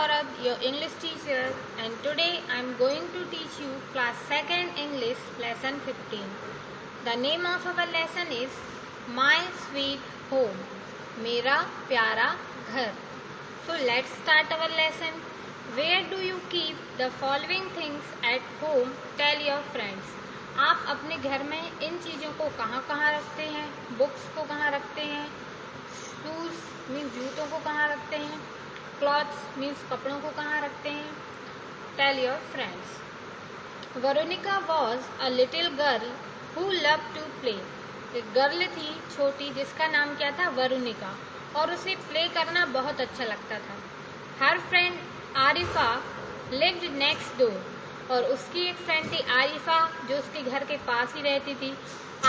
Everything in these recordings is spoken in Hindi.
Gaurav, your English teacher, and today I am going to teach you class 2nd English lesson 15. The name of our lesson is My Sweet Home, मेरा प्यारा घर. So let's start our lesson. Where do you keep the following things at home? Tell your friends. आप अपने घर में इन चीज़ों को कहाँ कहाँ रखते हैं? बुक्स को कहाँ रखते हैं? शूज़ मीन्स जूतों को कहाँ रखते हैं? क्लॉथ्स मीन्स कपड़ों को कहाँ रखते हैं? Tell your friends. Varunika was a little girl who love to play. एक गर्ल थी छोटी जिसका नाम क्या था? वरुणिका, और उसे प्ले करना बहुत अच्छा लगता था. Her friend Arifa lived next door. और उसकी एक फ्रेंड थी आरिफा जो उसके घर के पास ही रहती थी.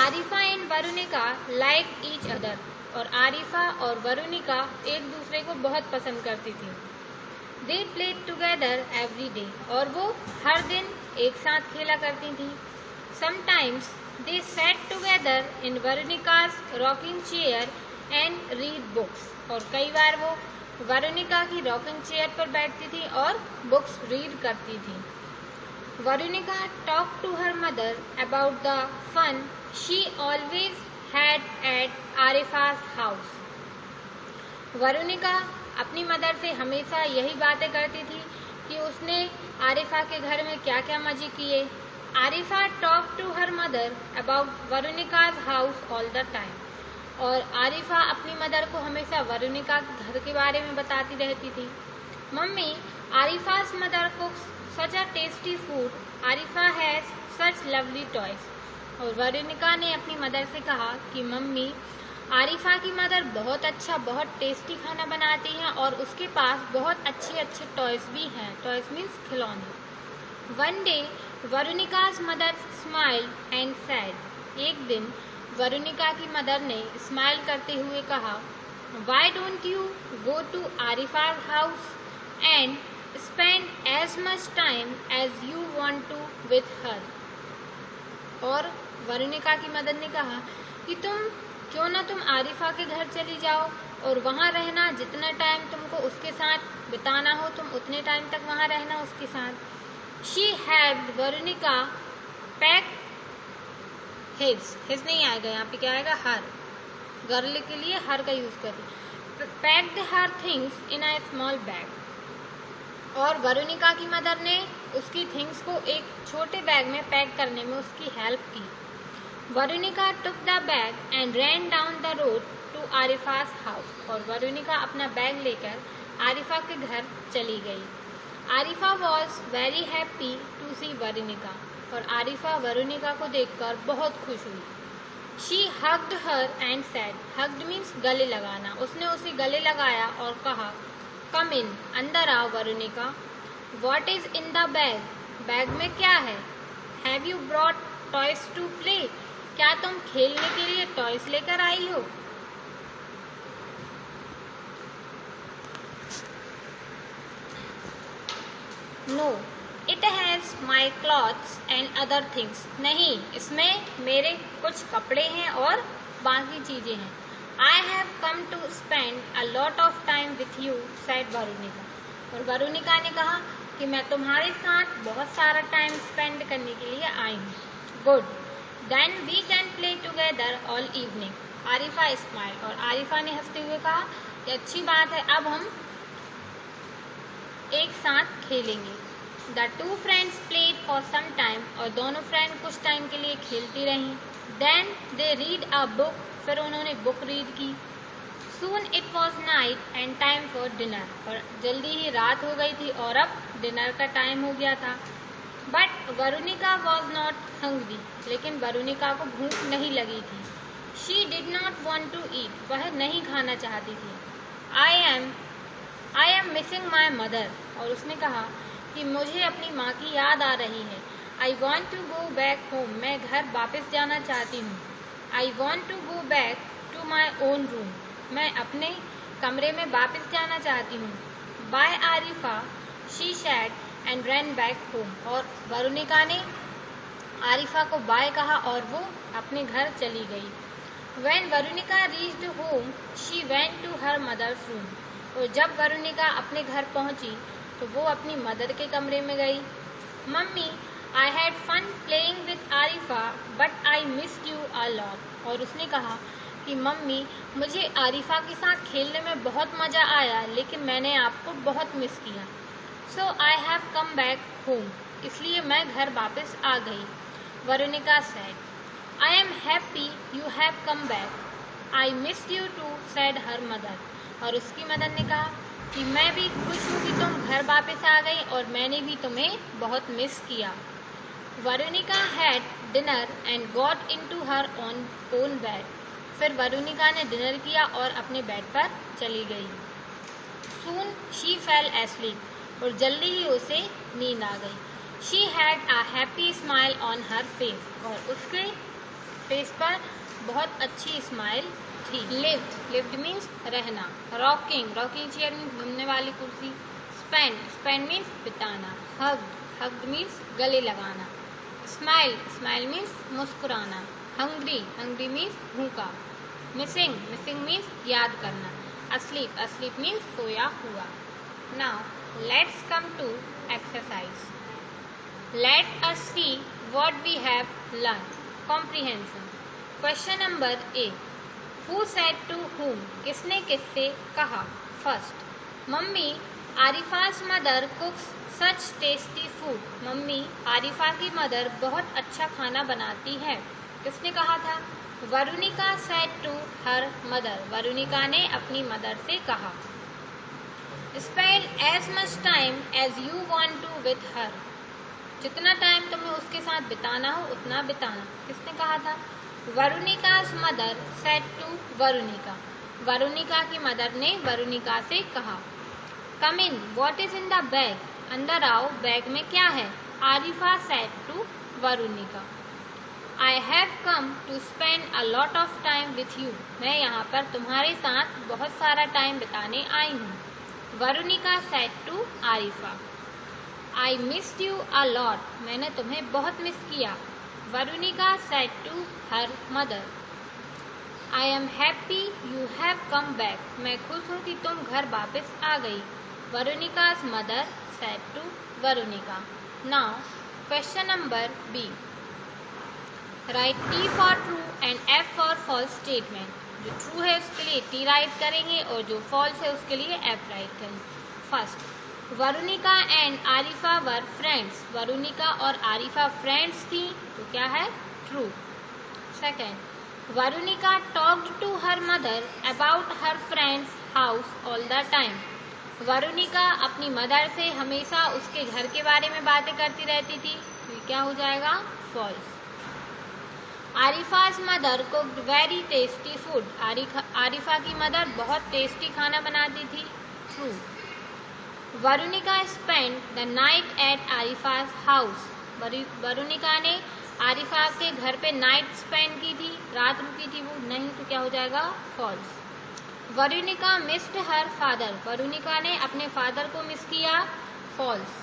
Arifa and Varunika like each other. और आरिफा और वरुणिका एक दूसरे को बहुत पसंद करती थी. They played together every day. और वो हर दिन एक साथ खेला करती थी. Sometimes they sat together in Varunika's rocking chair and read books. और कई बार वो वरुणिका की रॉकिंग चेयर पर बैठती थी और बुक्स रीड करती थी. Varunika talk to her mother about the fun she always had at Arifa's house. Varunika अपनी मदर से हमेशा यही बातें करती थी कि उसने आरिफा के घर में क्या क्या मजे किए. Arifa talk to her mother about Varunika's house all the time. और आरिफा अपनी मदर को हमेशा वरुणिका के घर के बारे में बताती रहती थी. Mummy, Arifa's mother cooks such a tasty food. Arifa has such lovely toys. और वरुणिका ने अपनी मदर से कहा कि मम्मी, आरिफा की मदर बहुत अच्छा बहुत टेस्टी खाना बनाती हैं और उसके पास बहुत अच्छे अच्छे टॉयज भी हैं. टॉयज मीन्स खिलौने. One day Varunika's mother smile and said. एक दिन वरुणिका की मदर ने स्माइल करते हुए कहा, why don't you go to Arifa's house and spend as much time as you want to with her. और वरुणिका की मदर ने कहा कि तुम आरिफा के घर चली जाओ और वहाँ रहना. जितना टाइम तुमको उसके साथ बिताना हो तुम उतने टाइम तक वहाँ रहना उसके साथ. शी हैड वरुणिका पैक हिज नहीं आएगा यहाँ पे, क्या आएगा? हर. गर्ल के लिए हर का यूज करती. Packed her things in a small bag. और वरुणिका की मदर ने उसकी थिंग्स को एक छोटे बैग में पैक करने में उसकी हेल्प की. Varunika took the bag and ran down the road to Arifa's house. और वरुणिका अपना बैग लेकर आरिफा के घर चली गई. Arifa was very happy to see Varunika. और आरिफा वरुणिका को देखकर बहुत खुश हुई. She hugged her and said. Hugged means गले लगाना. उसने उसे गले लगाया और कहा, कम इन, अंदर आओ Varunika. What is in the bag. Bag में क्या है? Have you brought toys to play. क्या तुम खेलने के लिए टॉयज लेकर आई हो? No, it has my clothes and other things. नहीं, इसमें मेरे कुछ कपड़े हैं और बाकी चीजें हैं. I have come to spend a lot of time with you, said वरुणिका. और वरुणिका ने कहा कि मैं तुम्हारे साथ बहुत सारा टाइम स्पेंड करने के लिए आई हूँ. Good, then we can play together all evening. Arifa smile. और आरिफा ने हंसते हुए कहा कि अच्छी बात है, अब हम एक साथ खेलेंगे. The two friends played for some time. और दोनों फ्रेंड कुछ टाइम के लिए खेलती रहीं. Then they read a book. फिर उन्होंने बुक रीड की. Soon it was night and time for dinner. और जल्दी ही रात हो गई थी और अब डिनर का टाइम हो गया था. But Varunika was not hungry. लेकिन वरुणिका को भूख नहीं लगी थी. She did not want to eat. वह नहीं खाना चाहती थी. I am missing my mother. और उसने कहा कि मुझे अपनी माँ की याद आ रही है. I want to go back home. मैं घर वापस जाना चाहती हूँ. I want to go back to my own room. मैं अपने कमरे में वापस जाना चाहती हूँ. Bye Arifa, she said and ran back home. और वरुणिका ने आरिफा को बाय कहा और वो अपने घर चली गई. When वरुणिका reached home, she went to her mother's room. और जब वरुणिका अपने घर पहुंची तो वो अपनी मदर के कमरे में गई। Mummy, I had fun playing with Arifa but I missed you a lot. और उसने कहा कि मम्मी, मुझे आरिफा के साथ खेलने में बहुत मज़ा आया, लेकिन मैंने आपको बहुत मिस किया। So I have come back home. इसलिए मैं घर वापस आ गई। Varunika said, I am happy you have come back. I missed you too, said her mother. और उसकी मदर ने कहा कि मैं भी खुश हूँ कि तुम घर वापस आ गई और मैंने भी तुम्हें बहुत मिस किया। Varunika had dinner and got into her own bed. फिर वरुणिका ने डिनर किया और अपने बेड पर चली गई। Soon she fell asleep. और जल्दी ही उसे नींद आ गई। She had a happy smile on her face. और उसके फेस पर बहुत अच्छी स्माइल थी। लिव्ड मीन्स रहना। रॉकिंग चेयर मीन्स घूमने वाली कुर्सी। स्पेंड मीन्स बिताना। हग्ड मीन्स गले लगाना। स्माइल मीन्स मुस्कुराना। हंग्री मीन्स भूखा। मिसिंग मीन्स याद करना। asleep मीन्स सोया हुआ। Now let's come to exercise. Let us see what we have learn. Comprehension. Question number A, who said to whom? किसने किससे कहा? First, mummy, Arifa's mother cooks such tasty food. Mummy, Arifa की मदर बहुत अच्छा खाना बनाती है। किसने कहा था? Varunika said to her mother. Varunika ने अपनी मदर से कहा। Spend as much time as you want to with her. जितना टाइम तुम्हें उसके साथ बिताना हो उतना बिताना। किसने कहा था? Varunika's mother said to Varunika. Varunika की मदर ने वरुणिका से कहा। Come in, what is in the bag? अंदर आओ, बैग में क्या है? Arifa said to Varunika. I have come to spend a lot of time with you. मैं यहाँ पर तुम्हारे साथ बहुत सारा टाइम बिताने आई हूँ। Varunika said to Arifa. I missed you a lot. मैंने तुम्हें बहुत मिस किया। Varunika said to her mother. I am happy you have come back. मैं खुश हूँ कि तुम घर वापस आ गई। Varunika's mother said to Varunika. Now question number B. Write T for true and F for false statement. जो ट्रू है उसके लिए T राइट करेंगे और जो फॉल्स है उसके लिए F राइट करेंगे। First, Varunika and Arifa were friends. Varunika और आरिफा फ्रेंड्स थी, तो क्या है? True. Second, Varunika talked to her mother about her friend's house all the time. Varunika अपनी मदर से हमेशा उसके घर के बारे में बातें करती रहती थी, तो क्या हो जाएगा? False. Arifa's mother cooked very tasty food. Arifa की मदर बहुत टेस्टी खाना बनाती थी, true. Varunika spend the night at Arifa's house. Varunika ने आरिफा के घर पे नाइट स्पेंड की थी, रात रुकी थी वो, नहीं, तो क्या हो जाएगा? False. Varunika missed her father. Varunika ने अपने फादर को मिस किया, false.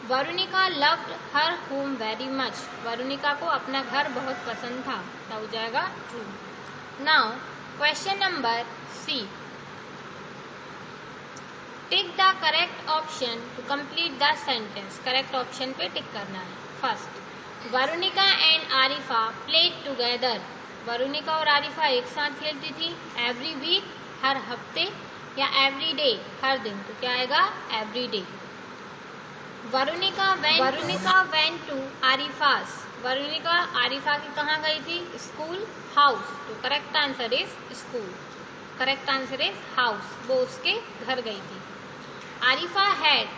Varunika loved her home very much. Varunika को अपना घर बहुत पसंद था, तो हो जाएगा true. Now question number C. Tick the correct option to complete the sentence. Correct option पे टिक करना है। First, Varunika and Arifa played together. Varunika और आरिफा एक साथ खेलती थी। एवरी वीक, हर हफ्ते, या एवरी डे, हर दिन, तो क्या आएगा? Every day. Varunika went to Arifa's. Varunika Arifa की कहाँ गई थी? स्कूल। हाउस, तो correct answer is school. Correct answer is house, वो उसके घर गई थी। आरिफा हैड,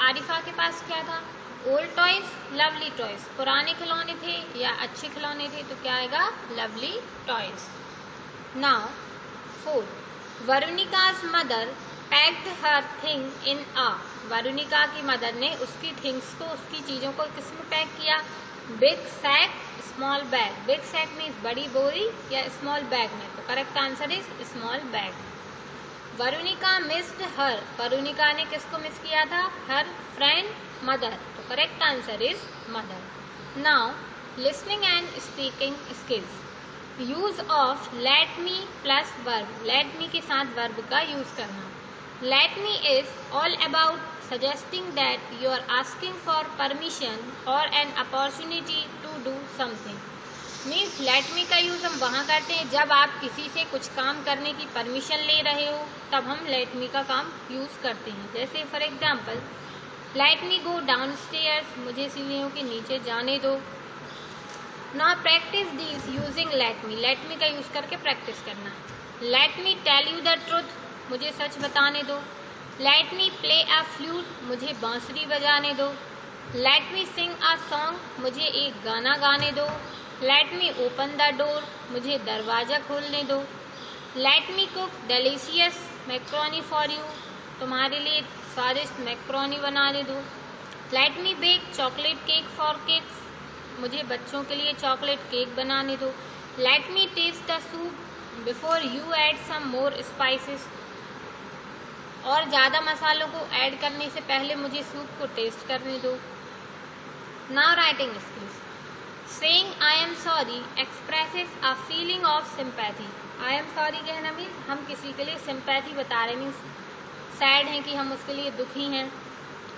आरिफा के पास क्या था? Old toys, lovely toys. पुराने खिलौने थे या अच्छे खिलौने थे, तो क्या आएगा? Lovely toys. Now fourth, Varunika's mother packed her thing in a. Varunika की मदर ने उसकी थिंग्स को, उसकी चीज़ों को किस में पैक किया? Big sack, small bag. Big sack means बड़ी बोरी, या स्मॉल बैग में, तो correct answer is small bag. Varunika missed her. Varunika ने किसको मिस किया था? हर फ्रेंड मदर, तो correct answer is mother. Now listening and speaking skills. Use of let me plus verb. Let me के साथ वर्ब का यूज करना। Let me is all about suggesting that you are asking for permission or an opportunity to do something. Means late me का यूज़ हम वहाँ करते हैं जब आप किसी से कुछ काम करने की परमिशन ले रहे हो, तब हम लेट मी का काम यूज़ करते हैं. जैसे for example, let me go downstairs, मुझे सीढ़ियों के नीचे जाने दो. Now practise this using let me का यूज़ करके प्रैक्टिस करना. Let me tell you the truth, मुझे सच बताने दो. Let me play a flute, मुझे बांसुरी बजाने दो. Let me Singh a song, मुझे एक गाना गाने दो. Let me open the door, मुझे दरवाज़ा खोलने दो. Let me cook delicious macaroni for you, तुम्हारे लिए स्वादिष्ट मैक्रोनी बनाने दो. Let me bake chocolate cake for kids, मुझे बच्चों के लिए चॉकलेट केक बनाने दो. Let me taste the soup before you add some more spices, और ज़्यादा मसालों को ऐड करने से पहले मुझे सूप को टेस्ट करने दो. Now writing skills. Saying I am sorry expresses a feeling of sympathy. I am sorry कहना मीन्स हम किसी के लिए सिंपैथी बता रहे, मीन्स सैड हैं कि हम उसके लिए दुखी हैं.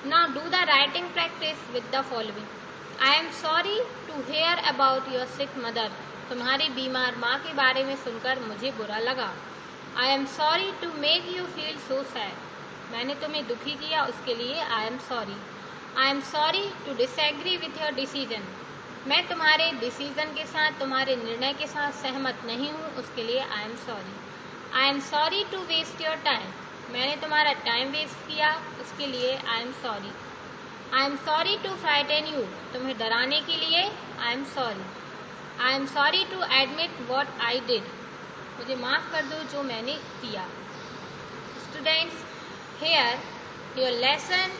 Now do the writing practice with the following. I am sorry to hear about your sick mother, तुम्हारी बीमार माँ के बारे में सुनकर मुझे बुरा लगा. I am sorry to make you feel so sad, मैंने तुम्हें दुखी किया उसके लिए I am sorry. I am sorry to disagree with your decision, मैं तुम्हारे डिसीजन के साथ, तुम्हारे निर्णय के साथ सहमत नहीं हूँ, उसके लिए I am sorry. I am sorry to waste your time, मैंने तुम्हारा टाइम वेस्ट किया, उसके लिए I am sorry. I am sorry to frighten you, तुम्हें डराने के लिए I am sorry. I am sorry to admit what I did, मुझे माफ़ कर दो जो मैंने किया. Students, here your lesson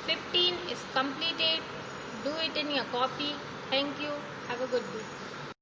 15 is completed. Do it in your copy. Thank you. Have a good day.